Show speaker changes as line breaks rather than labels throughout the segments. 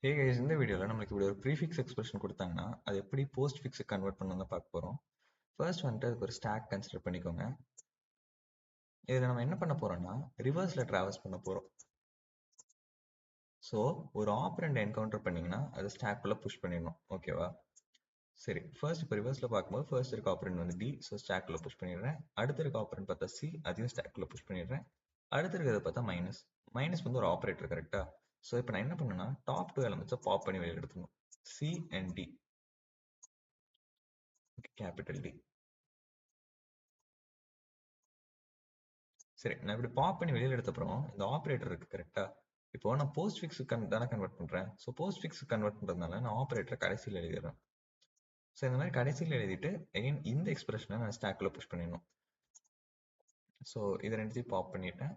Hey guys, இந்த வீடியோவில் நம்மளுக்கு இப்படி ஒரு ப்ரீஃபிக்ஸ் எக்ஸ்பிரஷன் கொடுத்தாங்கன்னா அது எப்படி போஸ்ட் ஃபிக்ஸை கன்வெர்ட் பண்ணணும் பார்க்க போகிறோம். ஃபர்ஸ்ட் வந்துட்டு அதுக்கு ஒரு ஸ்டாக் கன்சிடர் பண்ணிக்கோங்க. இதில் நம்ம என்ன பண்ண போகிறோம்னா ரிவர்ஸில் ட்ராவல்ஸ் பண்ண போகிறோம். ஸோ ஒரு ஆப்ரண்ட் என்கவுண்டர் பண்ணிங்கன்னா அது ஸ்டாக்குள்ளே புஷ் பண்ணிடணும். ஓகேவா? சரி, ஃபர்ஸ்ட் இப்போ ரிவர்ஸில் பார்க்கும்போது ஃபர்ஸ்ட் இருக்க ஆப்ரண்ட் வந்து டி, ஸோ ஸ்டாக்குள்ளே புஷ் பண்ணிடுறேன். அடுத்த இருக்க ஆப்ரண்ட் பார்த்தா சி, அதையும் ஸ்டாக்குள்ளே புஷ் பண்ணிடுறேன். அடுத்து இருக்கிறத பார்த்தா மைனஸ். மைனஸ் வந்து ஒரு ஆப்ரேட்டர், கரெக்டாக? ஸோ இப்போ நான் என்ன பண்ணேன்னா டாப் 2 எலிமெண்ட்ஸை பாப் பண்ணி வெளியே எடுத்துக்கணும். C and D, capital D. சரி, நான் இப்படி பாப் பண்ணி வெளியில் எடுத்த அப்புறம் இந்த ஆப்ரேட்டர் இருக்கு, கரெக்டா? இப்போ நான் போஸ்ட் ஃபிக்ஸ் தானே கன்வெர்ட் பண்றேன். ஸோ போஸ்ட் ஃபிக்ஸ் கன்வெர்ட் பண்றதுனால நான் ஆப்ரேட்டரை கடைசியில் எழுதிடுறேன். ஸோ இந்த மாதிரி கடைசியில் எழுதிட்டு அகைன் இந்த எக்ஸ்பிரஷனை நான் ஸ்டாக்ல புஷ் பண்ணிடணும். ஸோ இதை ரெண்டுத்தையும் பாப் பண்ணிட்டேன்.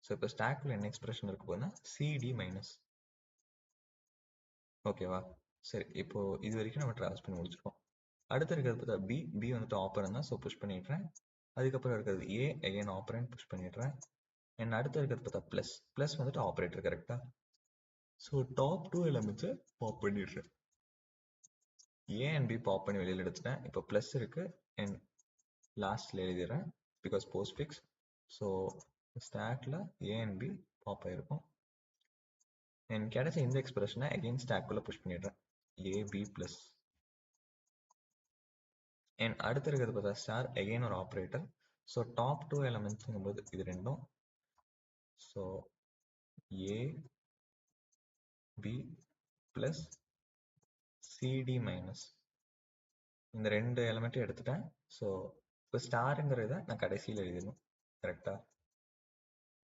ஸோ இப்போ ஸ்டாக்ல என்ன எக்ஸ்பிரஷன் இருக்கு போதுன்னா சிடி மைனஸ். ஓகேவா? சரி, இப்போ இது வரைக்கும் நம்ம ட்ராவல்ஸ் பண்ணி முடிச்சிருக்கோம். அடுத்து இருக்கிறது பார்த்தா பி. பி வந்துட்டு ஆப்பரன் தான், ஸோ புஷ் பண்ணிடுறேன். அதுக்கப்புறம் இருக்கிறது ஏ, அகைன் ஆப்பரன் புஷ் பண்ணிடுறேன். அண்ட் அடுத்து இருக்கிறது பார்த்தா பிளஸ். பிளஸ் வந்துட்டு ஆப்ரேட்டர், கரெக்டா? ஸோ டாப் 2 எலிமெண்ட்ஸை பாப் பண்ணிடுறேன். ஏ அண்ட் பி பாப் பண்ணி வெளியில் எடுத்துட்டேன். இப்போ ப்ளஸ் இருக்கு அண்ட் லாஸ்ட்ல எழுதிடுறேன் பிகாஸ் போஸ்ட் ஃபிக்ஸ். ஸோ ஸ்டாக்ல ஏ அண்ட் பி பாப் ஆயிருக்கும். அண்ட் கிடைச்ச இந்த எக்ஸ்பிரஷனை அகெயின் ஸ்டாக்குள்ள புஷ் பண்ணிடுறேன். ஏ பி பிளஸ். அண்ட் அடுத்து இருக்கிறது பார்த்தா ஸ்டார், அகெயின் ஒரு ஆப்ரேட்டர். ஸோ டாப் 2 எலிமெண்ட்ஸுங்கும் போது இது ரெண்டும். ஸோ ஏ பி பிளஸ் சிடி மைனஸ். இந்த ரெண்டு எலிமெண்ட்டும் எடுத்துட்டேன். ஸோ இப்போ ஸ்டாருங்கிறத நான் கடைசியில் எழுதிடணும், கரெக்டா?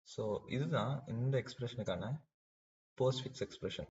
ஸோ இதுதான் இந்த எக்ஸ்பிரஷனுக்கான போஸ்ட் ஃபிக்ஸ் எக்ஸ்பிரஷன்.